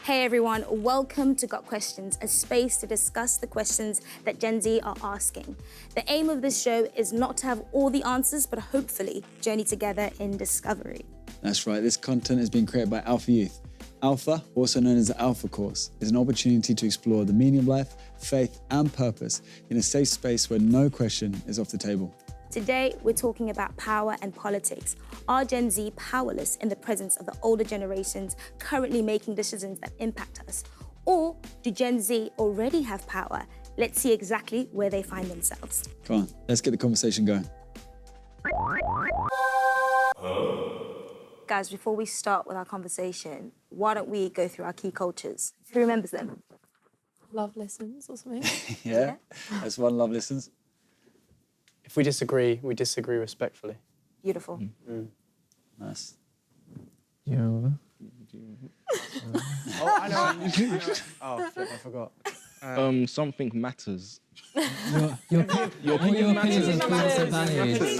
Hey everyone, welcome to Got Questions, a space to discuss the questions that Gen Z are asking. The aim of this show is not to have all the answers, but hopefully journey together in discovery. That's right, this content has been created by Alpha Youth. Alpha, also known as the Alpha Course, is an opportunity to explore the meaning of life, faith, and purpose in a safe space where no question is off the table. Today, we're talking about power and politics. Are Gen Z powerless in the presence of the older generations currently making decisions that impact us? Or do Gen Z already have power? Let's see exactly where they find themselves. Come on, let's get the conversation going. Guys, before we start with our conversation, why don't we go through our key cultures? Who remembers them? Love listens or something. Yeah, that's one, love listens. If we disagree, we disagree respectfully. Beautiful. Nice. Do you remember? Oh, I know. Oh, flip, I forgot. Something matters. Your opinion matters as matters and values.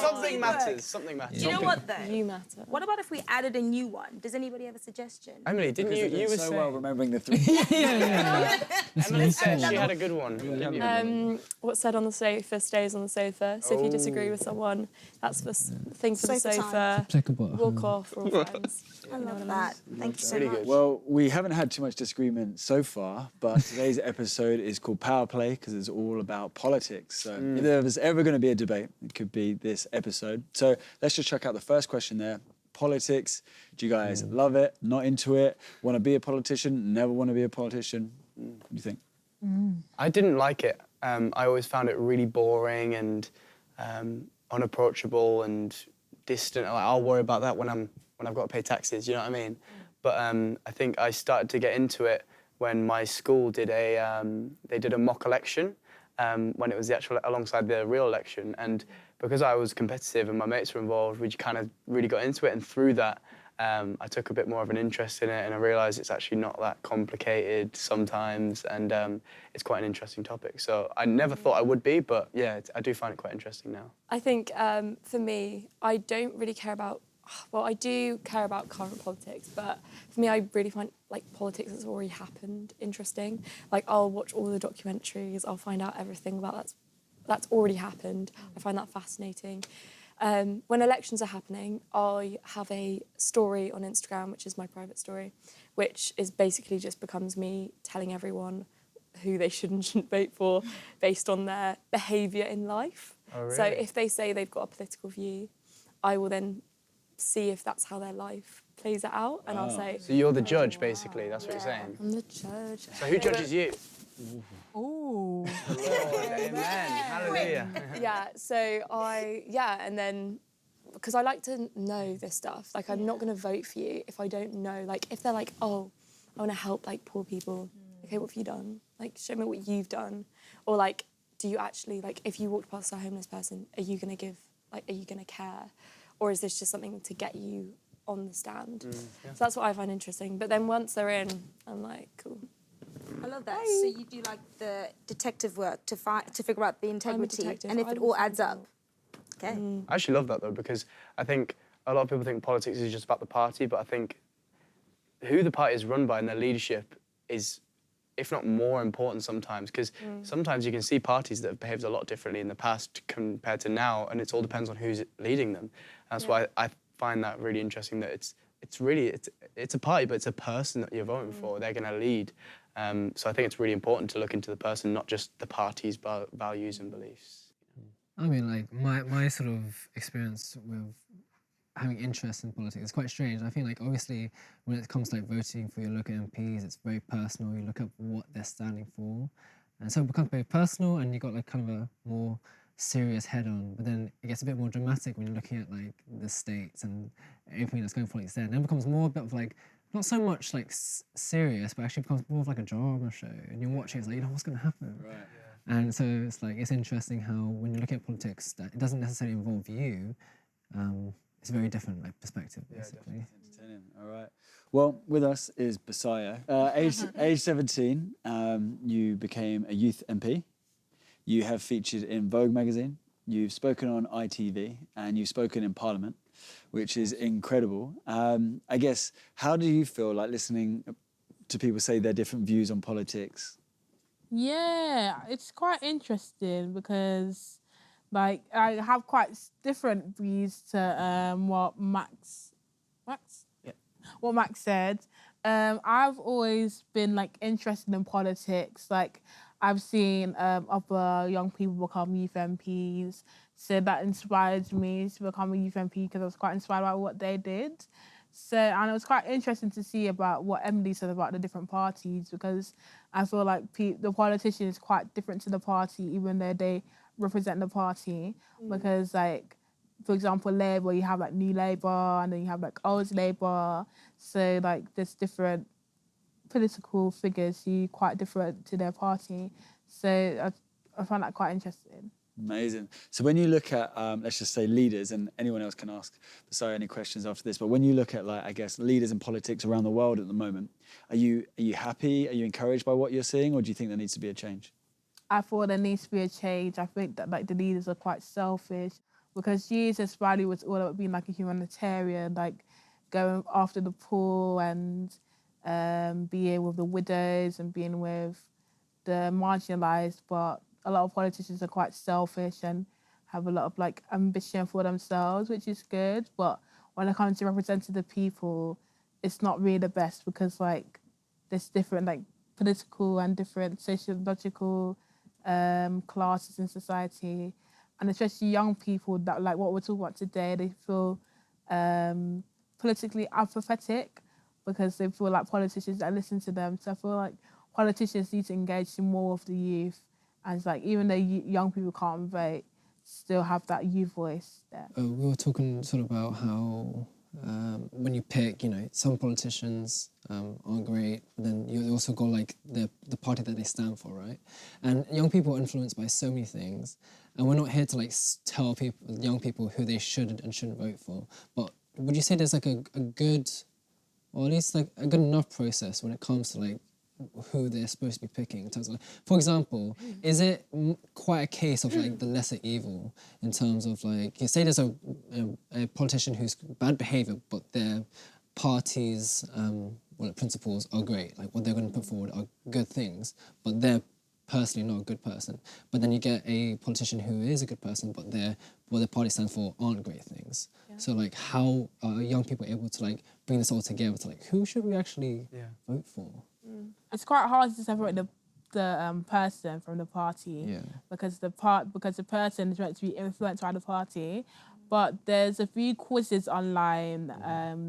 Something matters. Something matters. Do you know what though? You matter. What about if we added a new one? Does anybody have a suggestion? Emily, didn't you were so saying... well remembering the three. yeah. Emily said she had a good one, didn't you? What's said on the sofa stays on the sofa. So if you disagree with someone, that's the thing for the Sofa sofa. Applicable. Walk off, we're all friends. I love that. Thank you so Really much. good. Well, we haven't had too much disagreement so far, but today's episode is called Power Play because it's all about politics. So if there was ever going to be a debate, it could be this episode. So let's just check out the first question there. Politics, do you guys love it, not into it, want to be a politician, never want to be a politician? What do you think? I didn't like it. I always found it really boring and unapproachable and distant. Like, I'll worry about that when I've got to pay taxes, you know what I mean? But I think I started to get into it when my school did they did a mock election when it was the actual alongside the real election, and because I was competitive and my mates were involved, we kind of really got into it, and through that I took a bit more of an interest in it, and I realised it's actually not that complicated sometimes, and it's quite an interesting topic. So I never thought I would be, but yeah, I do find it quite interesting now. I think for me, I don't really care about, well, I do care about current politics, but for me, I really find like politics that's already happened interesting. Like I'll watch all the documentaries, I'll find out everything about that's already happened. I find that fascinating. When elections are happening, I have a story on Instagram, which is my private story, which is basically just becomes me telling everyone who they should and shouldn't vote for based on their behaviour in life. Oh, really? So if they say they've got a political view, I will then see if that's how their life plays it out, and I'll say... So you're the judge, basically, that's what you're saying? I'm the judge. So who judges you? Ooh. Lord, amen, hallelujah. Yeah, so and then, because I like to know this stuff, like I'm not going to vote for you if I don't know, like if they're like, oh, I want to help like poor people, okay, what have you done? Like show me what you've done. Or like, do you actually, like if you walked past a homeless person, are you going to give, like are you going to care? Or is this just something to get you on the stand? So that's what I find interesting. But then once they're in, I'm like, cool. I love that. So you do like the detective work to figure out the integrity, detective. and if I it will all find adds up. out. Okay. I actually love that though, because I think a lot of people think politics is just about the party, but I think who the party is run by and their leadership is, if not more important sometimes, because sometimes you can see parties that have behaved a lot differently in the past compared to now, and it all depends on who's leading them. And that's why I find that really interesting, that it's a party, but it's a person that you're voting for. They're going to lead. So I think it's really important to look into the person, not just the party's values and beliefs. I mean, like, my sort of experience with having interest in politics is quite strange. I feel like, obviously, when it comes to, like, voting for your local MPs, it's very personal. You look up what they're standing for. And so it becomes very personal, and you've got, like, kind of a more serious head-on. But then it gets a bit more dramatic when you're looking at, like, the states and everything that's going for politics there. And then it becomes more a bit of, like, not so much, like, serious, but actually becomes more of, like, a drama show. And you're watching, it's like, you know, what's going to happen? Right. And so it's like, it's interesting how when you're looking at politics, that it doesn't necessarily involve you. It's a very different like perspective, basically. Entertaining. All right. Well, with us is Basaya. Age 17, you became a youth MP. You have featured in Vogue magazine. You've spoken on ITV, and you've spoken in Parliament, which is incredible. I guess, how do you feel like listening to people say their different views on politics? Yeah, it's quite interesting because, like, I have quite different views to what what Max said. I've always been like interested in politics. Like, I've seen other young people become youth MPs, so that inspired me to become a youth MP because I was quite inspired by what they did. So, and it was quite interesting to see about what Emily said about the different parties, because I feel like the politician is quite different to the party, even though they represent the party. Because, like, for example, Labour, you have like New Labour and then you have like Old Labour. So, like, there's different political figures who are quite different to their party. So I find that quite interesting. Amazing. So when you look at, let's just say leaders, and anyone else can ask Pharaoh any questions after this, but when you look at, like, I guess, leaders in politics around the world at the moment, are you happy? Are you encouraged by what you're seeing, or do you think there needs to be a change? I thought there needs to be a change. I think that, like, the leaders are quite selfish, because Jesus' value was all about being like a humanitarian, like going after the poor and being with the widows and being with the marginalised. But a lot of politicians are quite selfish and have a lot of like ambition for themselves, which is good. But when it comes to representing the people, it's not really the best, because like there's different like political and different sociological classes in society, and especially young people that, like what we're talking about today, they feel politically apathetic because they feel like politicians don't listen to them. So I feel like politicians need to engage more of the youth, and it's like, even though young people can't vote, still have that youth voice there. We were talking sort of about how when you pick, some politicians aren't great, but then you also go like the party that they stand for, right? And young people are influenced by so many things, and we're not here to like tell young people who they should and shouldn't vote for. But would you say there's like a good, or at least like a good enough process when it comes to like who they're supposed to be picking in terms of, like, for example, is it quite a case of like the lesser evil in terms of like, you say there's a politician who's bad behaviour, but their party's principles are great, like what they're going to put forward are good things, but they're personally not a good person. But then you get a politician who is a good person, but what their party stands for aren't great things. Yeah. So like, how are young people able to like bring this all together to like, who should we actually vote for? It's quite hard to separate the person from the party, because the person is meant to be influenced by the party. But there's a few quizzes online,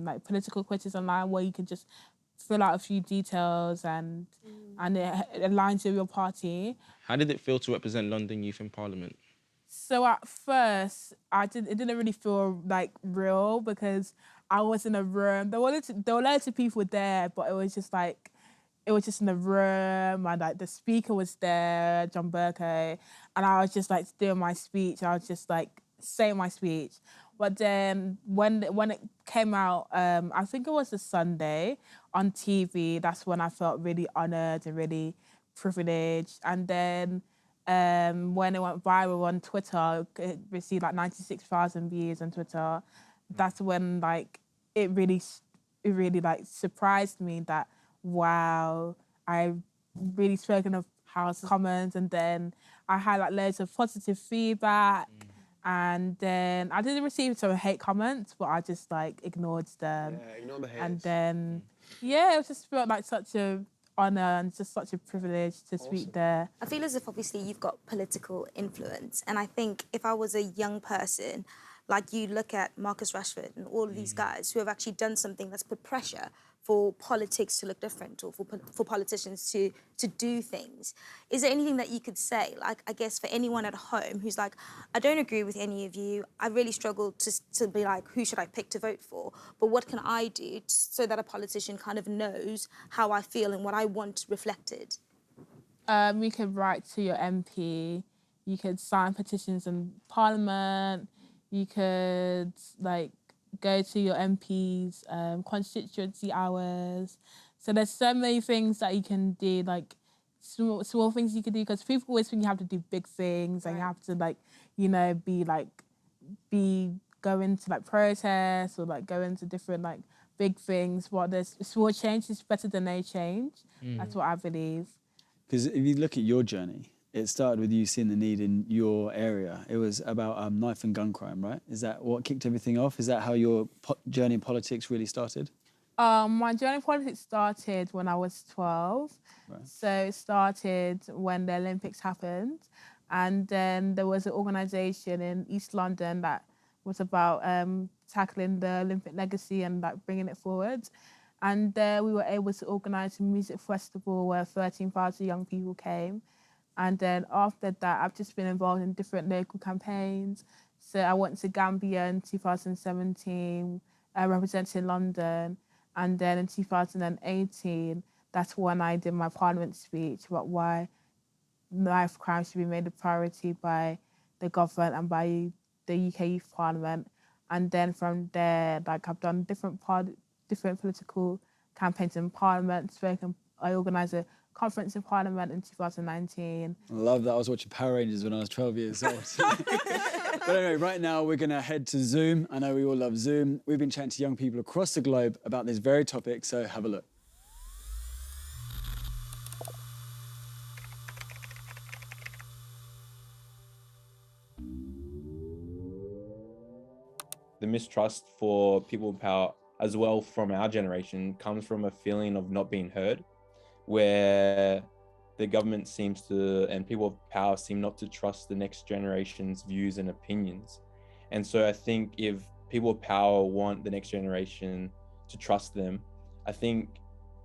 like political quizzes online, where you can just fill out a few details and it aligns with your party. How did it feel to represent London Youth in Parliament? So at first, it didn't really feel like real, because I was in a room. There were loads of people there, but it was just in the room, and like the speaker was there, John Burko, and I was just like doing my speech. I was just like saying my speech. But then when it came out, I think it was a Sunday on TV, that's when I felt really honoured and really privileged. And then when it went viral on Twitter, it received like 96,000 views on Twitter. That's when like it really like surprised me that, wow, I've really spoken of House of Commons, and then I had like loads of positive feedback, and then I did receive some hate comments, but I just like ignored them. Yeah, ignore the haters. And then, it just felt like such a honour and just such a privilege to speak there. I feel as if obviously you've got political influence, and I think if I was a young person, like you look at Marcus Rashford and all of these guys who have actually done something that's put pressure for politics to look different, or for politicians to do things. Is there anything that you could say, like, I guess for anyone at home who's like, I don't agree with any of you, I really struggle to be like, who should I pick to vote for? But what can I do so that a politician kind of knows how I feel and what I want reflected? You could write to your MP, you could sign petitions in Parliament, you could like go to your MP's constituency hours. So there's so many things that you can do, like small things you can do, because people always think you have to do big things and you have to be going to like protests or like go into different like big things, but there's small change is better than no change. That's what I believe. Because if you look at your journey, it started with you seeing the need in your area. It was about knife and gun crime, right? Is that what kicked everything off? Is that how your journey in politics really started? My journey in politics started when I was 12. Right. So it started when the Olympics happened. And then there was an organisation in East London that was about tackling the Olympic legacy and like bringing it forward. And there we were able to organise a music festival where 13,000 young people came. And then after that, I've just been involved in different local campaigns. So I went to Gambia in 2017, representing London. And then in 2018, that's when I did my parliament speech about why knife crime should be made a priority by the government and by the UK Youth Parliament. And then from there, like I've done different political campaigns in Parliament. I organised a conference in Parliament in 2019. I love that. I was watching Power Rangers when I was 12 years old. But anyway, right now we're going to head to Zoom. I know we all love Zoom. We've been chatting to young people across the globe about this very topic, so have a look. The mistrust for people in power as well from our generation comes from a feeling of not being heard, where the government seems to, and people of power seem not to trust the next generation's views and opinions. And so I think if people of power want the next generation to trust them, I think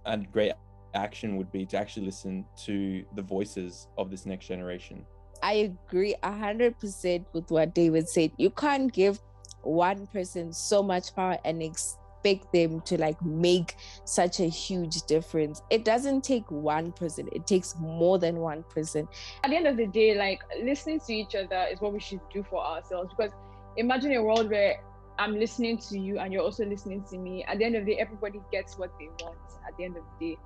a great action would be to actually listen to the voices of this next generation. I agree 100% with what David said. You can't give one person so much power and expect them to like make such a huge difference. It doesn't take one person, it takes more than one person. At the end of the day, like listening to each other is what we should do for ourselves, because imagine a world where I'm listening to you and you're also listening to me. At the end of the day, everybody gets what they want at the end of the day.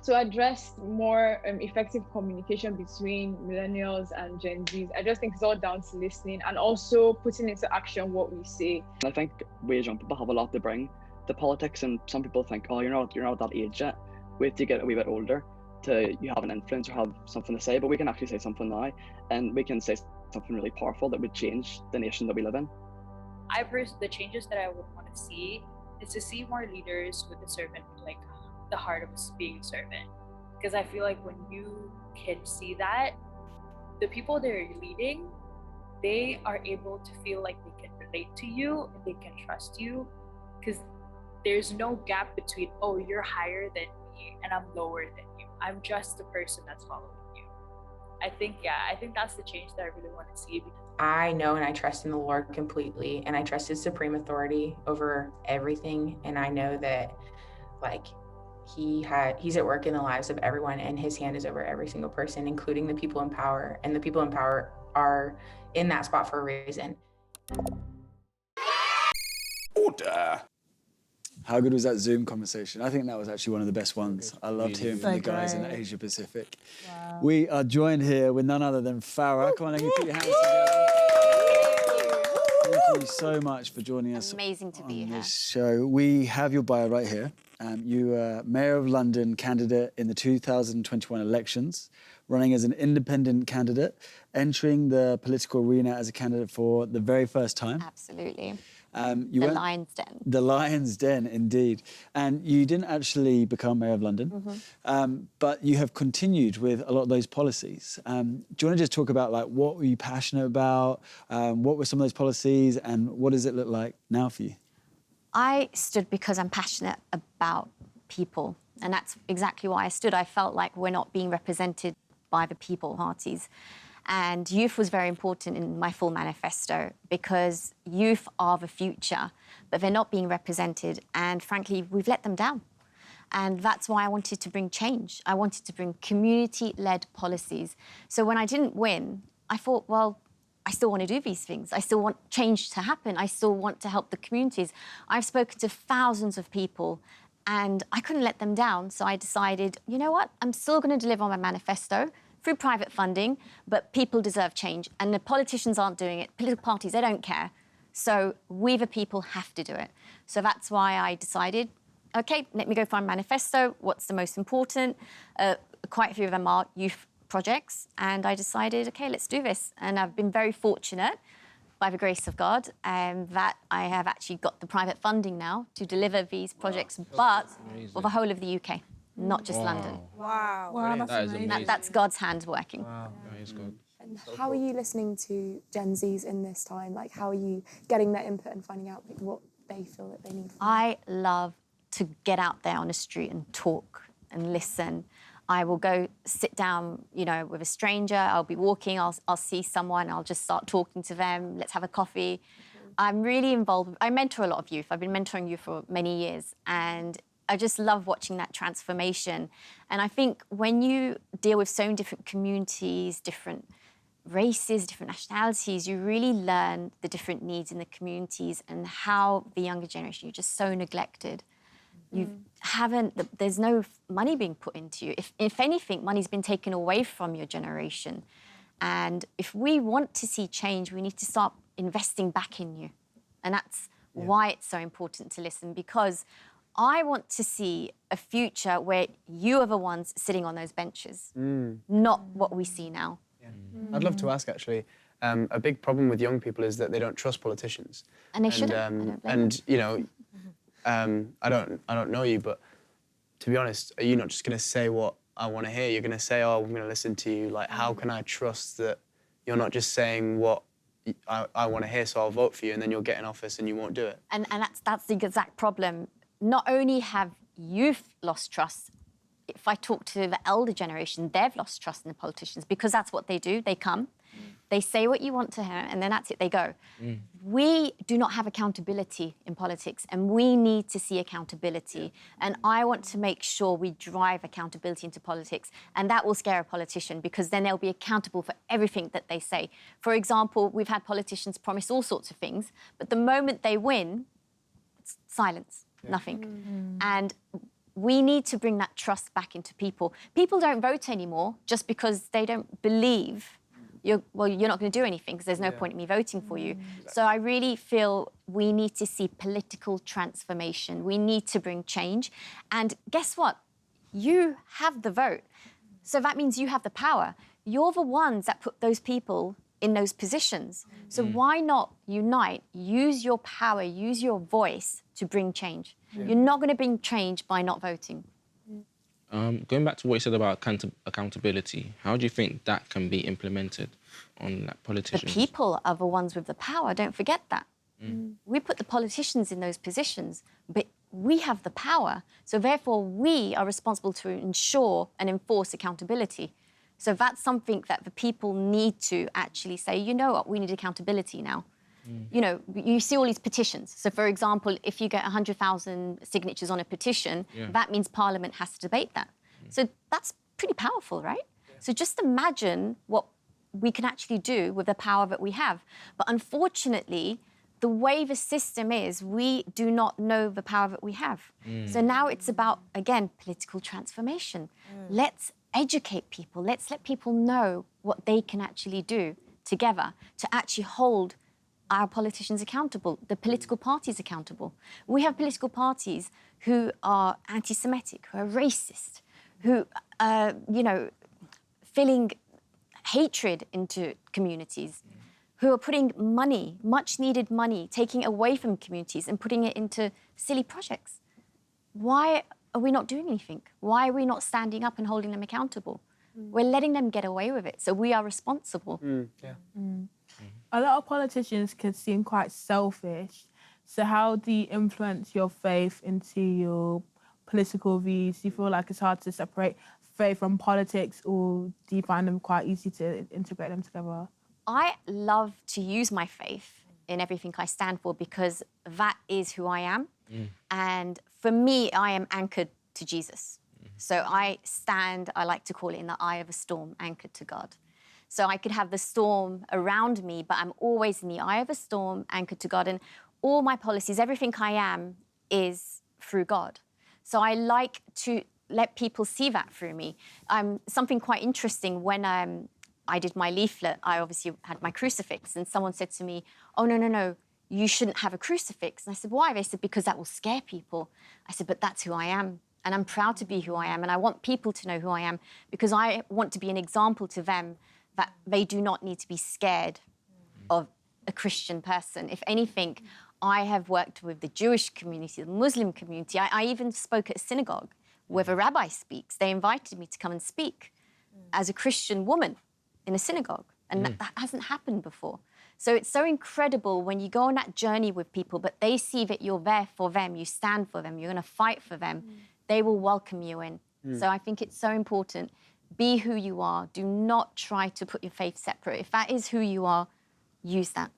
To address more effective communication between millennials and Gen Zs, I just think it's all down to listening and also putting into action what we say. I think we as young people have a lot to bring to politics, and some people think, oh, you're not at that age yet. Wait till you get a wee bit older to you have an influence or have something to say. But we can actually say something now, and we can say something really powerful that would change the nation that we live in. The changes that I would want to see is to see more leaders with the servant, like the heart of being a servant. Because I feel like when you can see that, the people they're leading, they are able to feel like they can relate to you and they can trust you, because there's no gap between, oh, you're higher than me and I'm lower than you. I'm just the person that's following you. I think that's the change that I really want to see. I know and I trust in the Lord completely, and I trust his supreme authority over everything. And I know that like he's at work in the lives of everyone, and his hand is over every single person, including the people in power. And the people in power are in that spot for a reason. Order. How good was that Zoom conversation? I think that was actually one of the best ones. I loved hearing from the guys in Asia Pacific. Wow. We are joined here with none other than Pharaoh. Come on, let me put your hands together. Thank you so much for joining us. Amazing to be here. This show. We have your bio right here. You were Mayor of London candidate in the 2021 elections, running as an independent candidate, entering the political arena as a candidate for the very first time. Absolutely. The Lion's Den. The Lion's Den, indeed. And you didn't actually become Mayor of London, but you have continued with a lot of those policies. Do you want to just talk about like what were you passionate about? What were some of those policies, and what does it look like now for you? I stood because I'm passionate about people, and that's exactly why I stood. I felt like we're not being represented by the people parties. And youth was very important in my full manifesto, because youth are the future, but they're not being represented. And frankly, we've let them down. And that's why I wanted to bring change. I wanted to bring community-led policies. So when I didn't win, I thought, well, I still want to do these things. I still want change to happen. I still want to help the communities. I've spoken to thousands of people, and I couldn't let them down. So I decided, you know what? I'm still going to deliver on my manifesto through private funding, but people deserve change. And the politicians aren't doing it. Political parties, they don't care. So we the people have to do it. So that's why I decided, okay, let me go find manifesto. What's the most important? Quite a few of them are youth projects. And I decided, okay, let's do this. And I've been very fortunate, by the grace of God, that I have actually got the private funding now to deliver these projects, but for the whole of the UK, not just London. Wow. Wow, that's amazing. That's God's hand working. Wow. Praise God. And how are you listening to Gen Zs in this time? Like, how are you getting their input and finding out like, what they feel that they need? I love to get out there on the street and talk and listen. I will go sit down, with a stranger. I'll be walking. I'll see someone. I'll just start talking to them. Let's have a coffee. I'm really involved. I mentor a lot of youth. I've been mentoring youth for many years, and I just love watching that transformation. And I think when you deal with so many different communities, different races, different nationalities, you really learn the different needs in the communities and how the younger generation, you're just so neglected. There's no money being put into you. If anything, money's been taken away from your generation. And if we want to see change, we need to start investing back in you. And that's why it's so important to listen, because I want to see a future where you are the ones sitting on those benches, not what we see now. I'd love to ask, actually, a big problem with young people is that they don't trust politicians. And they shouldn't. I don't know you, but to be honest, are you not just going to say what I want to hear? You're going to say, oh, I'm going to listen to you. Like, how can I trust that you're not just saying what I want to hear, so I'll vote for you, and then you'll get in office and you won't do it? And that's the exact problem. Not only have youth lost trust, if I talk to the elder generation, they've lost trust in the politicians, because that's what they do. They come, they say what you want to hear, and then that's it, they go. We do not have accountability in politics, and we need to see accountability. And I want to make sure we drive accountability into politics, and that will scare a politician, because then they'll be accountable for everything that they say. For example, we've had politicians promise all sorts of things, but the moment they win, it's silence, nothing. And we need to bring that trust back into people. People don't vote anymore just because they don't believe you're not going to do anything, because there's no point in me voting for you. So I really feel we need to see political transformation. We need to bring change. And guess what? You have the vote. So that means you have the power. You're the ones that put those people in those positions. So why not unite, use your power, use your voice to bring change? You're not going to bring change by not voting. Going back to what you said about accountability, how do you think that can be implemented on politicians? The people are the ones with the power, don't forget that. We put the politicians in those positions, but we have the power. So therefore, we are responsible to ensure and enforce accountability. So that's something that the people need to actually say, you know what, we need accountability now. You see all these petitions. So, for example, if you get 100,000 signatures on a petition, that means Parliament has to debate that. So that's pretty powerful, right? So just imagine what we can actually do with the power that we have. But unfortunately, the way the system is, we do not know the power that we have. So now it's about, again, political transformation. Let's educate people. Let's let people know what they can actually do together to actually hold our politicians accountable, the political parties accountable. We have political parties who are anti-Semitic, who are racist, who are, filling hatred into communities, who are putting money, much needed money, taking away from communities and putting it into silly projects. Why are we not doing anything? Why are we not standing up and holding them accountable? We're letting them get away with it, so we are responsible. A lot of politicians can seem quite selfish. So how do you influence your faith into your political views? Do you feel like it's hard to separate faith from politics, or do you find them quite easy to integrate them together? I love to use my faith in everything I stand for, because that is who I am. And for me, I am anchored to Jesus. So I stand, I like to call it, in the eye of a storm, anchored to God. So I could have the storm around me, but I'm always in the eye of a storm, anchored to God. And all my policies, everything I am, is through God. So I like to let people see that through me. Something quite interesting, when I did my leaflet, I obviously had my crucifix, and someone said to me, oh, no, you shouldn't have a crucifix. And I said, why? They said, because that will scare people. I said, but that's who I am. And I'm proud to be who I am. And I want people to know who I am because I want to be an example to them that they do not need to be scared of a Christian person. If anything, I have worked with the Jewish community, the Muslim community. I even spoke at a synagogue where the rabbi speaks. They invited me to come and speak as a Christian woman in a synagogue. And that hasn't happened before. So it's so incredible when you go on that journey with people, but they see that you're there for them, you stand for them, you're going to fight for them. They will welcome you in. So I think it's so important. Be who you are. Do not try to put your faith separate. If that is who you are, use that.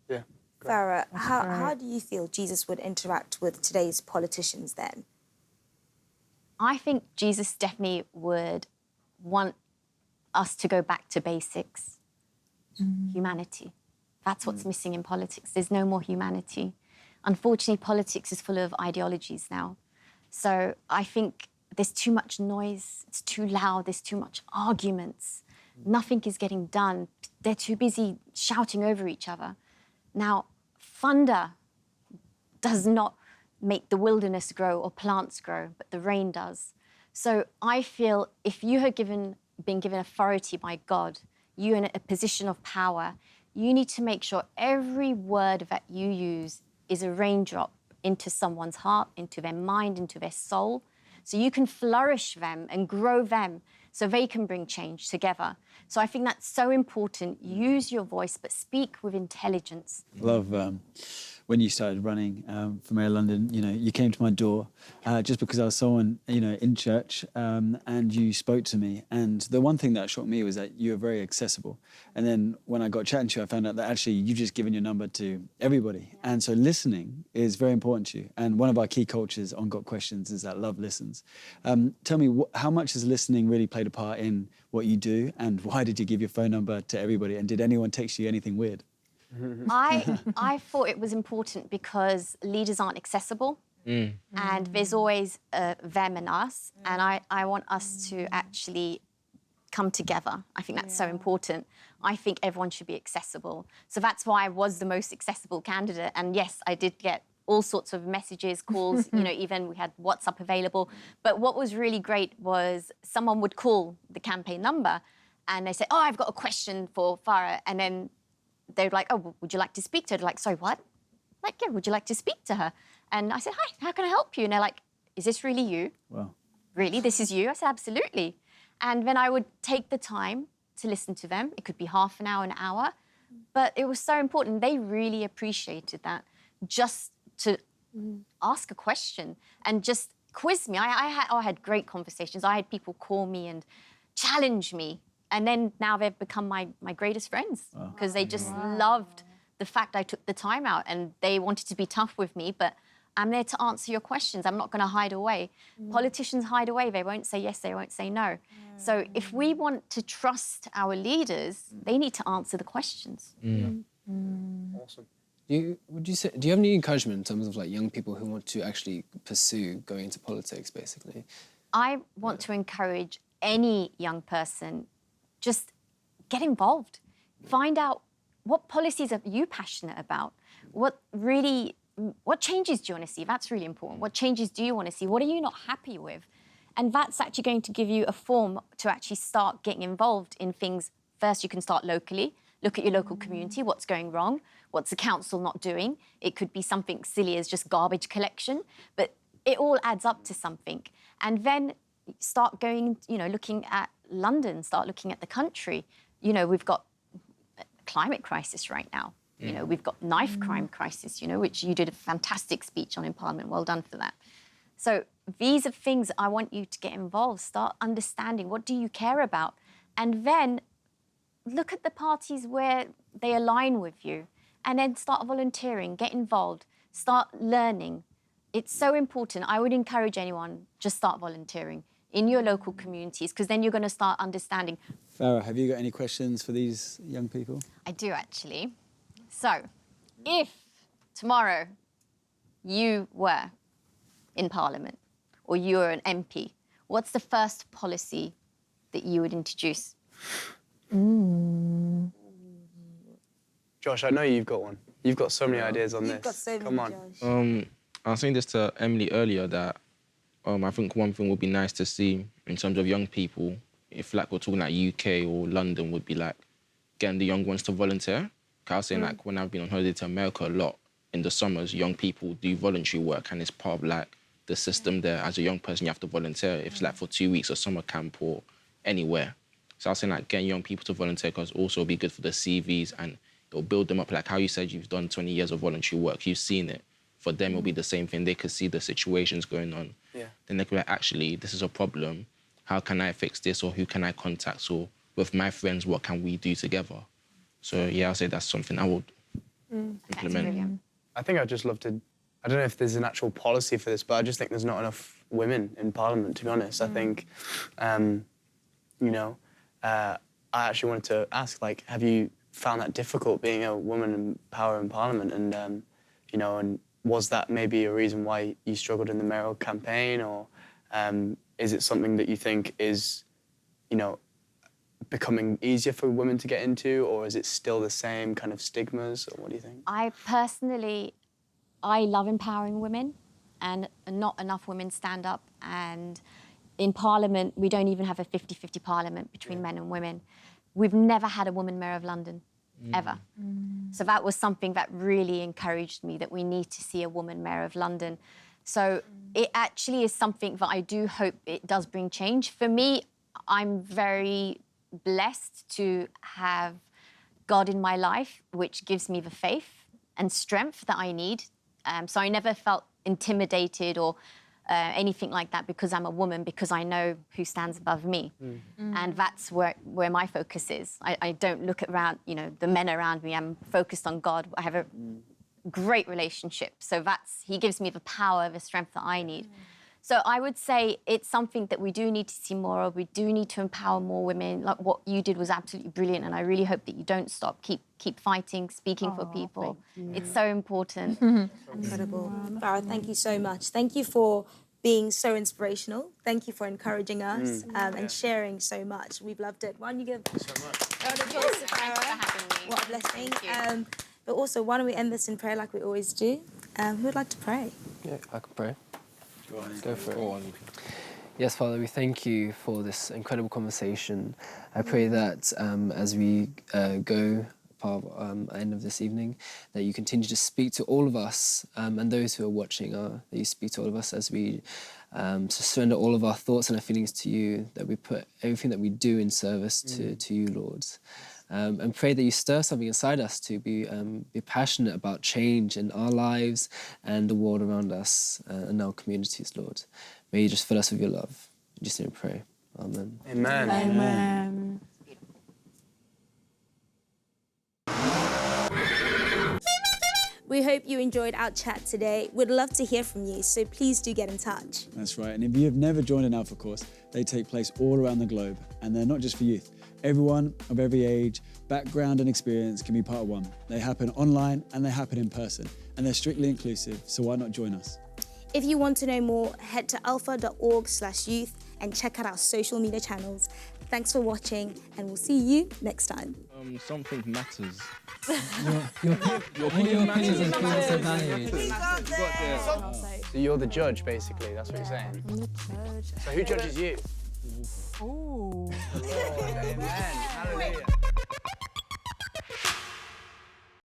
Yeah. Pharaoh, how do you feel Jesus would interact with today's politicians then? I think Jesus definitely would want us to go back to basics. Humanity. That's what's missing in politics. There's no more humanity. Unfortunately, politics is full of ideologies now. So I think there's too much noise. It's too loud. There's too much arguments. Nothing is getting done. They're too busy shouting over each other. Now, thunder does not make the wilderness grow or plants grow, but the rain does. So I feel if you have been given authority by God, you're in a position of power, you need to make sure every word that you use is a raindrop into someone's heart, into their mind, into their soul, so you can flourish them and grow them so they can bring change together. So I think that's so important. Use your voice, but speak with intelligence. Love when you started running for Mayor London, you came to my door just because I was someone, in church, and you spoke to me. And the one thing that shocked me was that you were very accessible. And then when I got chatting to you, I found out that actually you've just given your number to everybody. Yeah. And so listening is very important to you. And one of our key cultures on Got Questions is that love listens. Tell me, how much has listening really played a part in what you do? And why did you give your phone number to everybody? And did anyone text you anything weird? I thought it was important because leaders aren't accessible and there's always them and us, and I want us to actually come together. I think that's so important. I think everyone should be accessible. So that's why I was the most accessible candidate. And yes, I did get all sorts of messages, calls, even we had WhatsApp available. But what was really great was someone would call the campaign number and they say, oh, I've got a question for Pharaoh. And then they're like, oh, would you like to speak to her? They're like, sorry, what? Like, yeah, would you like to speak to her? And I said, hi, how can I help you? And they're like, is this really you? Wow. Really, this is you? I said, absolutely. And then I would take the time to listen to them. It could be half an hour, an hour. But it was so important. They really appreciated that. Just to ask a question and just quiz me. I had great conversations. I had people call me and challenge me. And then now they've become my greatest friends because they just loved the fact I took the time out and they wanted to be tough with me, but I'm there to answer your questions. I'm not going to hide away. Politicians hide away. They won't say yes, they won't say no. So if we want to trust our leaders, they need to answer the questions. Awesome. Do you have any encouragement in terms of like young people who want to actually pursue going into politics, basically? I want to encourage any young person, just get involved. Find out what policies are you passionate about? What changes do you want to see? That's really important. What changes do you want to see? What are you not happy with? And that's actually going to give you a form to actually start getting involved in things. First, you can start locally. Look at your local community, what's going wrong, what's the council not doing. It could be something silly as just garbage collection, but it all adds up to something. And then start going, looking at London, start looking at the country. We've got a climate crisis right now. We've got knife crime crisis, which you did a fantastic speech on in Parliament. Well done for that. So these are things I want you to get involved. Start understanding, what do you care about? And then look at the parties where they align with you and then start volunteering, get involved, start learning. It's so important. I would encourage anyone, just start volunteering in your local communities because then you're going to start understanding. Pharaoh, have you got any questions for these young people? I do, actually. So, if tomorrow you were in Parliament or you were an MP, what's the first policy that you would introduce? Josh, I know you've got one. You've got so many ideas on You've this. got so Come many, on. Josh. I was saying this to Emily earlier that I think one thing would be nice to see in terms of young people, if like we're talking like UK or London, would be like getting the young ones to volunteer. I was saying like when I've been on holiday to America a lot, in the summers, young people do voluntary work and it's part of like the system there. As a young person, you have to volunteer if it's like for 2 weeks or summer camp or anywhere. So I was saying like getting young people to volunteer because also be good for the CVs and it'll build them up. Like how you said you've done 20 years of voluntary work, you've seen it. For them, it'll be the same thing. They could see the situations going on. Yeah. Then they could be like, actually, this is a problem. How can I fix this? Or who can I contact? So with my friends, what can we do together? So yeah, I'll say that's something I would implement. I think I'd just love to, I don't know if there's an actual policy for this, but I just think there's not enough women in Parliament, to be honest. I think, you know, I actually wanted to ask, like, have you found that difficult being a woman in power in Parliament? And, you know, and was that maybe a reason why you struggled in the mayoral campaign? Or is it something that you think is, you know, becoming easier for women to get into, or is it still the same kind of stigmas, or what do you think? I personally, I love empowering women, and not enough women stand up. And in Parliament, we don't even have a 50-50 Parliament between men and women. We've never had a woman mayor of London, ever. So that was something that really encouraged me, that we need to see a woman mayor of London. So it actually is something that I do hope it does bring change. For me, I'm very blessed to have God in my life, which gives me the faith and strength that I need. So I never felt intimidated or anything like that because I'm a woman, because I know who stands above me. And that's where my focus is. I don't look around, you know, the men around me. I'm focused on God. I have a great relationship. So he gives me the power, the strength that I need. So I would say it's something that we do need to see more of. We do need to empower more women. Like what you did was absolutely brilliant, and I really hope that you don't stop. Keep fighting, speaking for people. It's so important. Incredible. Pharaoh, thank you so much. Thank you for being so inspirational. Thank you for encouraging us and sharing so much. We've loved it. Why don't you give so much. a round of applause to Pharaoh? What a blessing. But also, why don't we end this in prayer like we always do? Who would like to pray? Yeah, I can pray. Go for it. Yes, Father, we thank you for this incredible conversation. I pray that as we go end of this evening, that you continue to speak to all of us and those who are watching, that you speak to all of us as we surrender all of our thoughts and our feelings to you, that we put everything that we do in service to you, Lord. And pray that you stir something inside us to be passionate about change in our lives and the world around us and our communities, Lord. May you just fill us with your love. In Jesus' name we pray. Amen. Amen. Amen. We hope you enjoyed our chat today. We'd love to hear from you, so please do get in touch. That's right. And if you have never joined an Alpha course, they take place all around the globe, and they're not just for youth. Everyone of every age, background and experience can be part of one. They happen online and they happen in person, and they're strictly inclusive, so why not join us? If you want to know more, head to alpha.org/youth and check out our social media channels. Thanks for watching, and we'll see you next time. Something matters. Your opinion matters. So you're the judge, basically. That's what you're saying. I'm the judge. So who judges you? Ooh. Amen. Hallelujah.